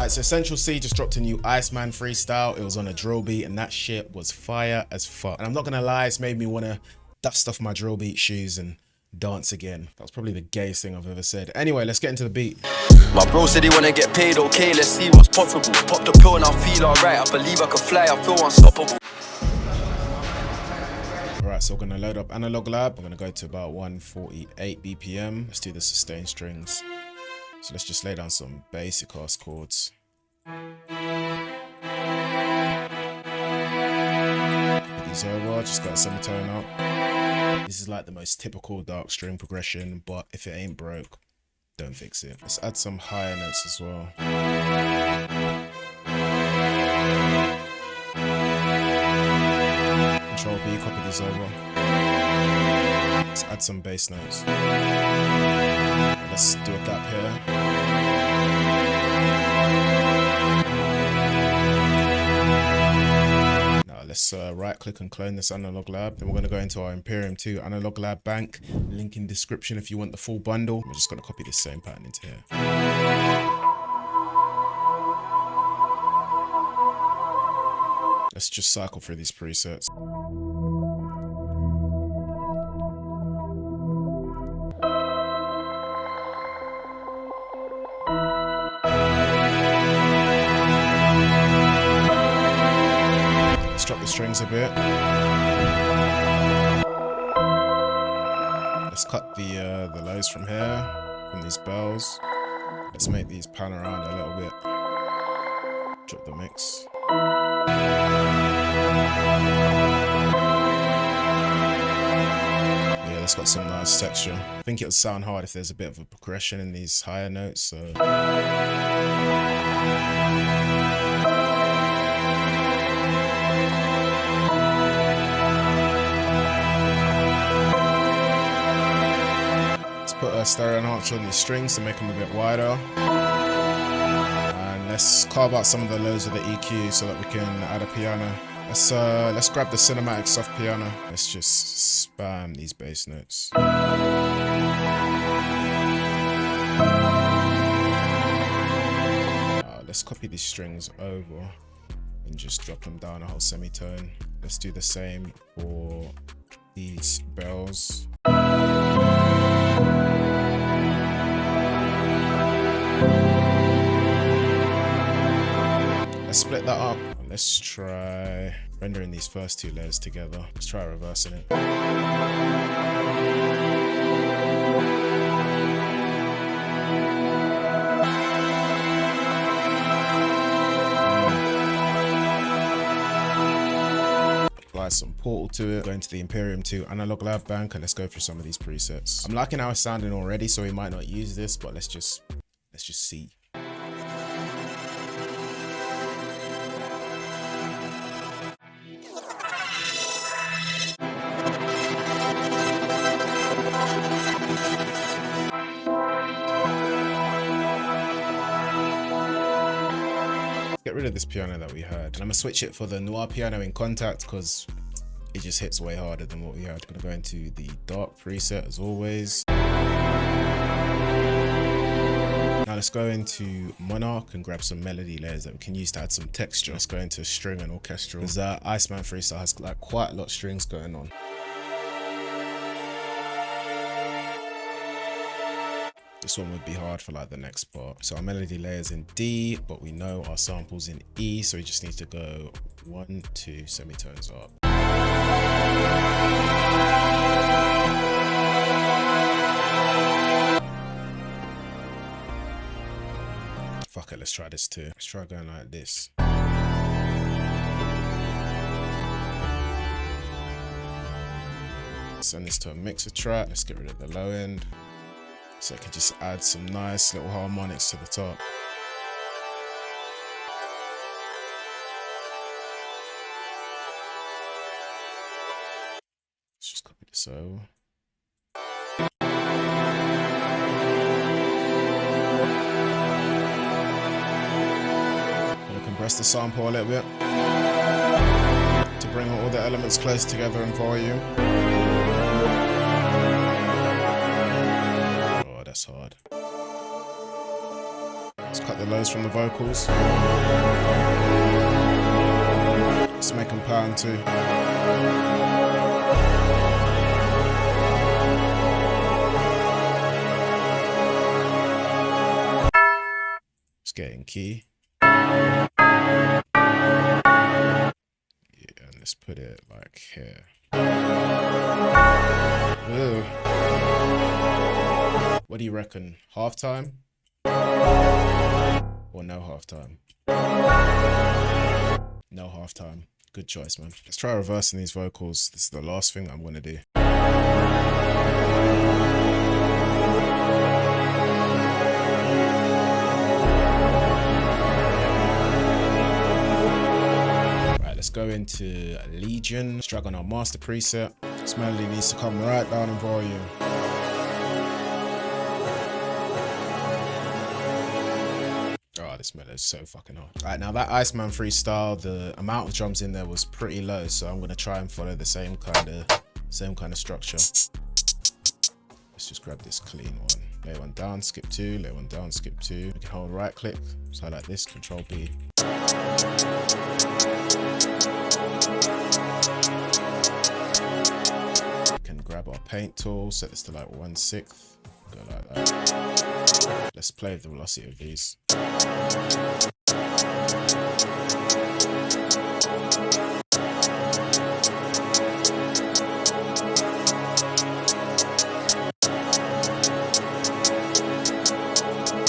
Alright, so Central C just dropped a new Iceman freestyle. It was on a drill beat and that shit was fire as fuck. And I'm not gonna lie, it's made me wanna dust off my drill beat shoes and dance again. That was probably the gayest thing I've ever said. Anyway, let's get into the beat. My bro said he wanna get paid, okay, let's see what's possible. Pop the pill and I feel alright, I believe I can fly, I feel unstoppable. Alright, so we're gonna load up Analog Lab. I'm gonna go to about 148 BPM. Let's do the sustained strings. So let's just lay down some basic ass chords. Put these over, just got a semitone up. This is like the most typical dark string progression, but if it ain't broke, don't fix it. Let's add some higher notes as well. Control B, copy these over. Let's add some bass notes. Let's do a gap here. Now let's right click and clone this Analog Lab. Then we're going to go into our Imperium 2 Analog Lab bank. Link in description if you want the full bundle. We're just going to copy this same pattern into here. Let's just cycle through these presets. Let's drop the strings a bit. Let's cut the lows from here, from these bells. Let's make these pan around a little bit. Drop the mix. Yeah, that's got some nice texture. I think it would sound hard if there's a bit of a progression in these higher notes, so. Let's put a stereo enhancer on these strings to make them a bit wider. Let's carve out some of the lows of the EQ so that we can add a piano. Let's grab the cinematic soft piano. Let's just spam these bass notes. Let's copy these strings over and just drop them down a whole semitone. Let's do the same for these bells. Split that up. Let's try rendering these first two layers together. Let's try reversing it. Apply some Portal to it. Go into the Imperium 2 Analog Lab bank and let's go through some of these presets. I'm liking how it's sounding already, so we might not use this, but let's just see. Get rid of this piano that we had. And I'm gonna switch it for the Noir piano in Contact because it just hits way harder than what we had. Gonna go into the dark preset as always. Now let's go into Monarch and grab some melody layers that we can use to add some texture. Let's go into string and orchestral. Because Iceman freestyle has like quite a lot of strings going on. This one would be hard for like the next part. So our melody layers in D, but we know our samples in E, so we just need to go 1, 2 semitones up. Fuck it, let's try this too. Let's try going like this. Send this to a mixer track. Let's get rid of the low end. So I can just add some nice little harmonics to the top. Let's just copy this over. I'm gonna compress the sample a little bit to bring all the elements close together in volume. That's hard. Let's cut the lows from the vocals. Let's make them pound too. Let's get in key. Yeah, and let's put it like here. Ooh. What do you reckon? Halftime? Or no halftime? No halftime. Good choice, man. Let's try reversing these vocals. This is the last thing I'm gonna do. Right, let's go into Legion. Let's drag on our master preset. This melody needs to come right down in volume. This melody is so fucking hard. Alright, now that Iceman freestyle, the amount of drums in there was pretty low, so I'm gonna try and follow the same kind of structure. Let's just grab this clean one. Lay one down, skip two, lay one down, skip two. We can hold right click, so like this, Control B. We can grab our paint tool, set this to like 1/6, go like that. Let's play with the velocity of these.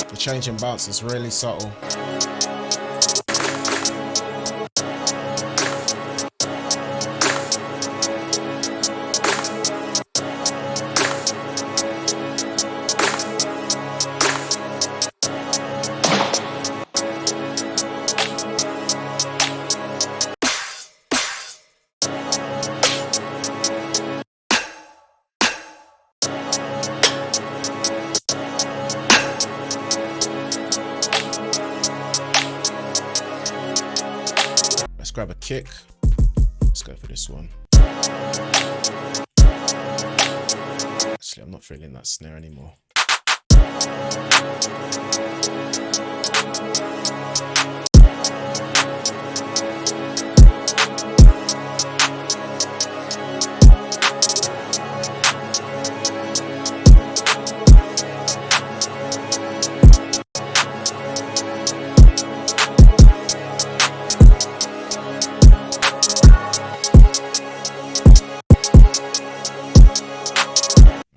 The change in bounce is really subtle. Grab a kick. Let's go for this one. Actually, I'm not feeling that snare anymore.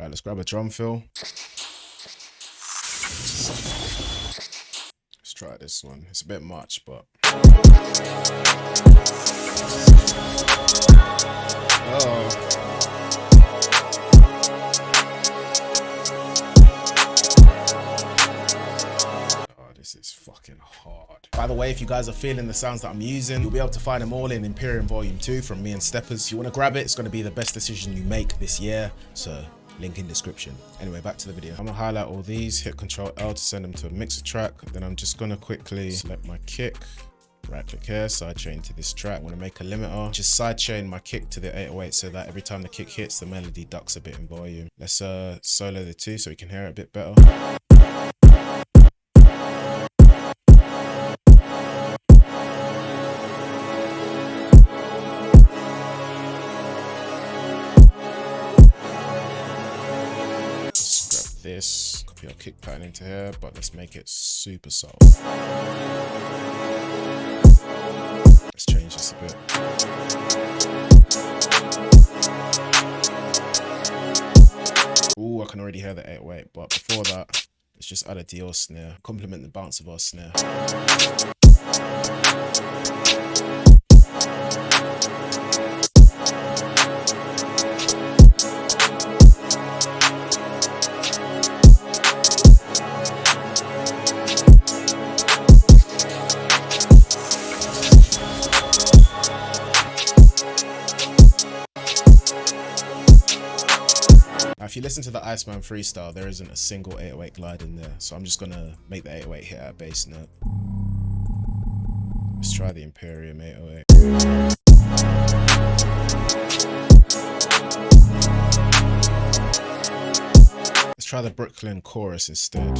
Let's grab a drum fill. Let's try this one. It's a bit much, but this is fucking hard. By the way, if you guys are feeling the sounds that I'm using, you'll be able to find them all in Imperium Volume 2 from me and Steppers. If you want to grab it, it's going to be the best decision you make this year. So link in description. Anyway, back to the video. I'm gonna highlight all these, hit Control L to send them to a mixer track. Then I'm just gonna quickly select my kick, right click here, sidechain to this track. I'm gonna make a limiter. Just sidechain my kick to the 808 so that every time the kick hits, the melody ducks a bit in volume. Let's solo the two so we can hear it a bit better. This, copy our kick pattern into here, but let's make it super subtle. Let's change this a bit. Ooh, I can already hear the 808, but before that, let's just add a DL snare, complement the bounce of our snare. If you listen to the Iceman freestyle, there isn't a single 808 glide in there, so I'm just gonna make the 808 hit at a bass note. Let's try the Imperium 808. Let's try the Brooklyn chorus instead.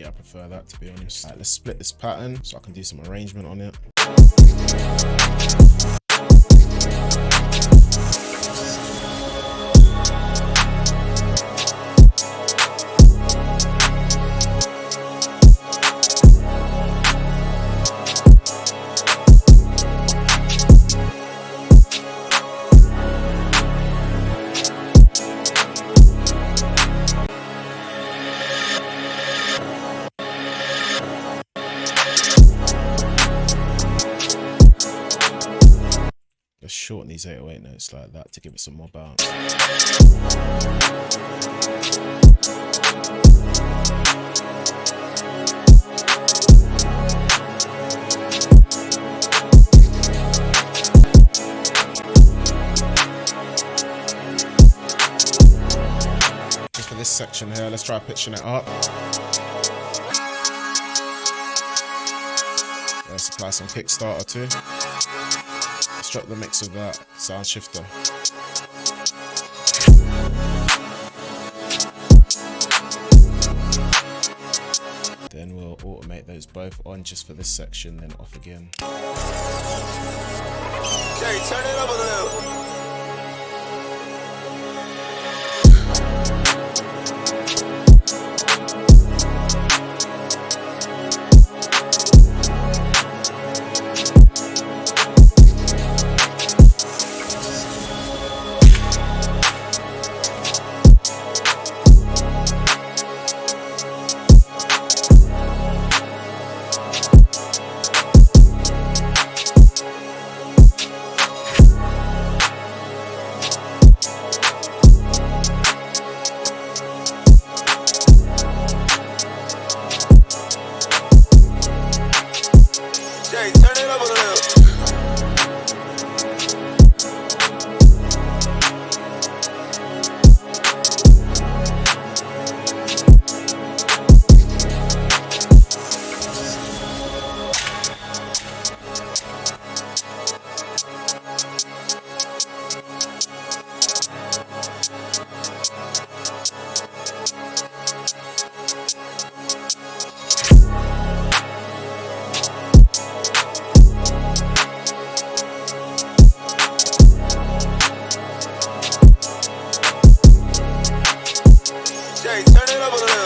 Yeah, I prefer that, to be honest. Alright, let's split this pattern so I can do some arrangement on it. Let's shorten these 808 notes like that to give it some more bounce. Just for this section here, let's try pitching it up. Let's apply some Kickstarter too. Let's drop the mix of that sound shifter. Then we'll automate those both on just for this section, then off again. Jerry, turn it up a little. Jerry, turn it up a little. Jerry, turn it up a little.